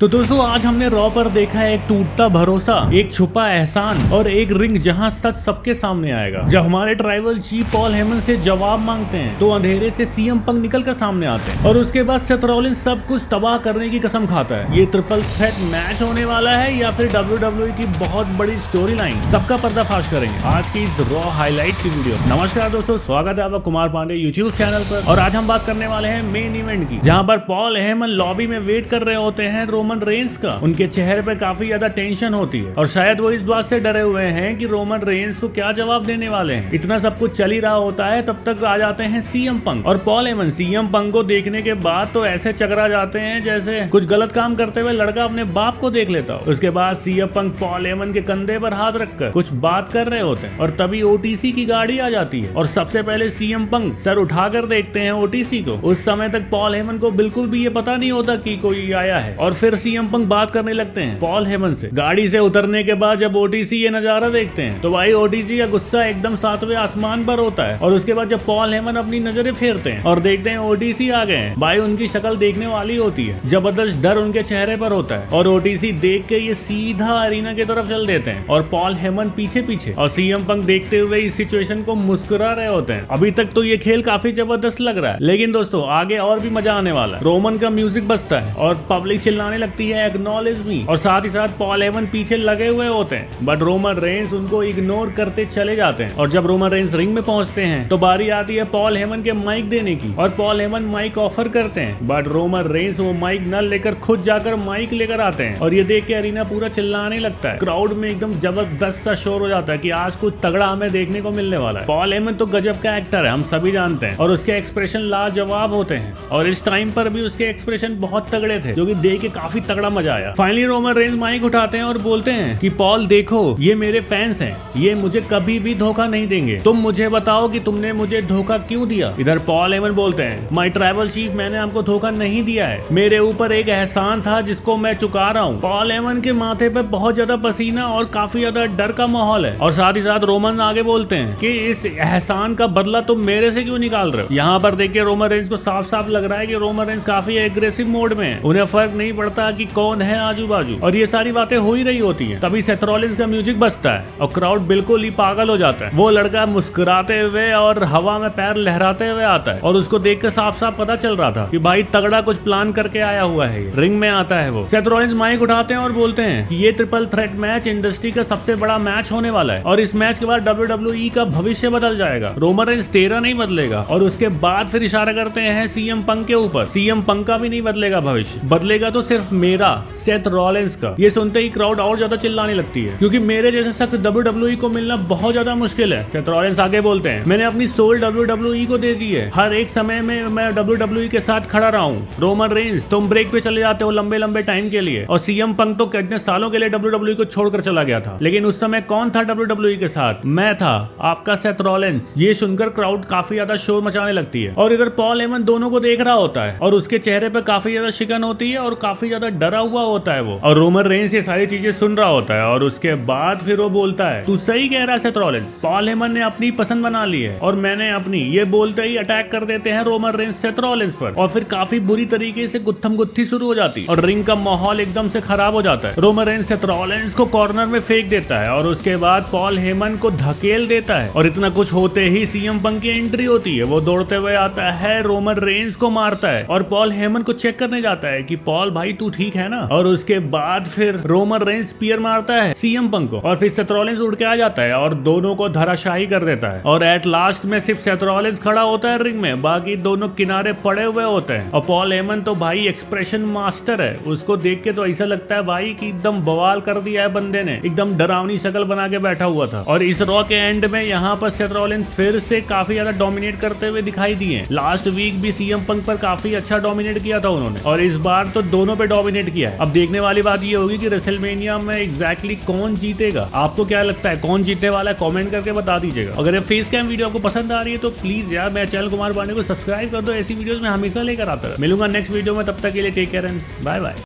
तो दोस्तों आज हमने रॉ पर देखा एक टूटता भरोसा, एक छुपा एहसान और एक रिंग जहां सच सबके सामने आएगा। जब हमारे ट्राइबल चीफ पॉल हेमन से जवाब मांगते हैं तो अंधेरे से सीएम पंक निकल कर सामने आते हैं और उसके बाद सेथ रॉलिंस सब कुछ तबाह करने की कसम खाता है। ये ट्रिपल थ्रेट मैच होने वाला है या फिर WWE की बहुत बड़ी स्टोरी लाइन, सबका पर्दाफाश करेंगे आज की इस रॉ हाईलाइट की वीडियो। नमस्कार दोस्तों, स्वागत है आपका कुमार पांडे यूट्यूब चैनल पर। और आज हम बात करने वाले हैं मेन इवेंट की, जहां पर पॉल हेमन लॉबी में वेट कर रहे होते हैं रोमन रेंस का। उनके चेहरे पे काफी ज्यादा टेंशन होती है और शायद वो इस बात से डरे हुए हैं कि रोमन रेंस को क्या जवाब देने वाले हैं। इतना सब कुछ चल ही रहा होता है, तब तक आ जाते हैं सीएम पंक और पॉल हेमन। सीएम पंक को देखने के बाद तो ऐसे चकरा जाते हैं जैसे कुछ गलत काम करते हुए लड़का अपने बाप को देख लेता हो। उसके बाद सीएम पंक पॉल हेमन के कंधे पर हाथ रखकर कुछ बात कर रहे होते हैं और तभी ओटीसी की गाड़ी आ जाती है और सबसे पहले सीएम पंक सर उठाकर देखते हैं ओटीसी को। उस समय तक पॉल हेमन को बिल्कुल भी ये पता नहीं होता कि कोई आया है और फिर सीएम पंक बात करने लगते हैं पॉल हेमन से। गाड़ी से उतरने के बाद जब ओटीसी ये नजारा देखते हैं तो भाई ओटीसी का गुस्सा एकदम सातवें आसमान पर होता है। और उसके बाद जब पॉल हेमन अपनी नजरें फेरते हैं और देखते हैं ओटीसी आ गए हैं, भाई उनकी शक्ल देखने वाली होती है, जबरदस्त डर उनके चेहरे पर होता है और ओटीसी देख के ये सीधा अरीना की तरफ चल देते हैं और पॉल हेमन पीछे पीछे और सीएम पंक देखते हुए इस सिचुएशन को मुस्कुरा रहे होते हैं। अभी तक तो ये खेल काफी जबरदस्त लग रहा है, लेकिन दोस्तों आगे और भी मजा आने वाला है। रोमन का म्यूजिक बजता है और पब्लिक चिल्लाने लगती है एक्नॉलेज मी, और साथ ही साथ पॉल हेमन पीछे लगे हुए होते हैं, बट रोमन रेंस उनको इग्नोर करते चले जाते हैं। और जब रोमन रेंस रिंग में पहुंचते हैं तो बारी आती है पॉल हेमन के माइक देने की और पॉल हेमन माइक ऑफर करते हैं, बट रोमन रेंस वो माइक न लेकर खुद जाकर माइक लेकर आते हैं और ये देख के अरीना पूरा चिल्लाने लगता है। क्राउड में एकदम जबरदस्त सा शोर हो जाता है कि आज कुछ तगड़ा हमें देखने को मिलने वाला है। पॉल हेमन तो गजब का एक्टर है, हम सभी जानते हैं, और उसके एक्सप्रेशन लाजवाब होते हैं और इस टाइम पर भी उसके एक्सप्रेशन बहुत तगड़े थे, जो कि देख के काफी तगड़ा मजा आया। फाइनली रोमन रेंस माइक उठाते हैं और बोलते हैं कि पॉल देखो, ये मेरे फैंस हैं, ये मुझे कभी भी धोखा नहीं देंगे, तुम मुझे बताओ कि तुमने मुझे धोखा क्यों दिया। इधर पॉल हेमन बोलते हैं माय ट्राइबल चीफ, मैंने आपको धोखा नहीं दिया है, मेरे ऊपर एक एहसान था जिसको मैं चुका रहा हूँ। पॉल हेमन के माथे पे बहुत ज्यादा पसीना और काफी ज्यादा डर का माहौल है और साथ ही साथ रोमन आगे बोलते हैं कि इस एहसान का बदला तुम मेरे से क्यों निकाल रहे हो। यहाँ पर देखिए रोमन रेंस को साफ साफ लग रहा है कि रोमन रेंस काफी एग्रेसिव मोड में है, उन्हें फर्क नहीं पड़ता कि कौन है आजू बाजू, और ये सारी बातें हो ही रही होती हैं। तभी सेथ रॉलिंस का म्यूजिक बजता है और क्राउड बिल्कुल ही पागल हो जाता है। वो लड़का मुस्कुराते हुए और हवा में पैर लहराते हुए आता है और उसको देख कर साफ साफ पता चल रहा था कि भाई तगड़ा कुछ प्लान करके आया हुआ है। रिंग में आता है वो, सेथ रॉलिंस माइक उठाते हैं और बोलते हैं कि ये ट्रिपल थ्रेट मैच इंडस्ट्री का सबसे बड़ा मैच होने वाला है और इस मैच के बाद WWE का भविष्य बदल जाएगा। रोमन रेंस तेरा नहीं बदलेगा। और उसके बाद फिर इशारा करते हैं सीएम पंक के ऊपर, सीएम पंक का भी नहीं बदलेगा भविष्य, बदलेगा तो सिर्फ मेरा, सेथ रॉलिंस का। ये सुनते ही क्राउड और ज्यादा चिल्लाने लगती है क्योंकि मेरे जैसे शख्स WWE को मिलना बहुत ज्यादा मुश्किल है। सेथ रॉलिंस आगे बोलते हैं मैंने अपनी सोल WWE को दे दी है, हर एक समय में मैं WWE के साथ खड़ा रहा हूँ। रोमन रेंस तुम ब्रेक पे चले जाते हो लंबे लंबे टाइम के लिए, और सीएम पंक तो कितने सालों के लिए WWE को छोड़कर चला गया था, लेकिन उस समय कौन था WWE के साथ? मैं था, आपका सेथ रॉलिंस। ये सुनकर क्राउड काफी ज्यादा शोर मचाने लगती है और इधर पॉल हेमन दोनों को देख रहा होता है और उसके चेहरे पे काफी ज्यादा शिकन होती है और काफी ज्यादा डरा हुआ होता है वो, और रोमन रेंस ये सारी चीजें सुन रहा होता है और उसके बाद फिर वो बोलता है तू सही कह रहा है सेथ रॉलिंस, पॉल हेमन ने अपनी पसंद बना ली है और मैंने अपनी। ये बोलते ही अटैक कर देते हैं रोमन रेंस सेथ रॉलिंस पर और फिर काफी बुरी तरीके से गुत्थम गुत्थी शुरू हो जाती है और रिंग का माहौल एकदम से खराब हो जाता है। रोमन रेंस सेथ रॉलिंस को कॉर्नर में फेंक देता है और उसके बाद पॉल हेमन को धकेल देता है और इतना कुछ होते ही सीएम पंक की एंट्री होती है। वो दौड़ते हुए आता है, रोमन रेंस को मारता है और पॉल हेमन को चेक करने जाता है कि पॉल भाई तू ठीक है ना, और उसके बाद फिर रोमन रेंस स्पीयर मारता है सीएम पंक को और फिर सेथ रॉलिंस उड़ के आ जाता है और दोनों को धराशायी कर देता है और एट लास्ट में सिर्फ सेथ रॉलिंस खड़ा होता है रिंग में, बाकी दोनों किनारे पड़े हुए होते हैं। और पॉल हेमन तो भाई एक्सप्रेशन मास्टर है, उसको देख के तो ऐसा लगता है भाई कि एकदम बवाल कर दिया है बंदे ने, एकदम डरावनी शक्ल बना के बैठा हुआ था। और इस रॉ के एंड में यहाँ पर सेथ रॉलिंस फिर से काफी ज्यादा डोमिनेट करते हुए दिखाई दिए। लास्ट वीक भी सीएम पंक पर काफी अच्छा डोमिनेट किया था उन्होंने और इस बार तो दोनों पे डोमिनेट किया है। अब देखने वाली बात ये होगी कि रेसलमेनिया में एग्जैक्टली कौन जीतेगा। आपको क्या लगता है कौन जीतने वाला है? कमेंट करके बता दीजिएगा। अगर ये फेस कैम वीडियो आपको पसंद आ रही है तो प्लीज यार मेरे चैनल कुमार पांडे को सब्सक्राइब कर दो, ऐसी वीडियोस में हमेशा लेकर आता है। मिलूंगा नेक्स्ट वीडियो में, तब तक के लिए take care and bye bye.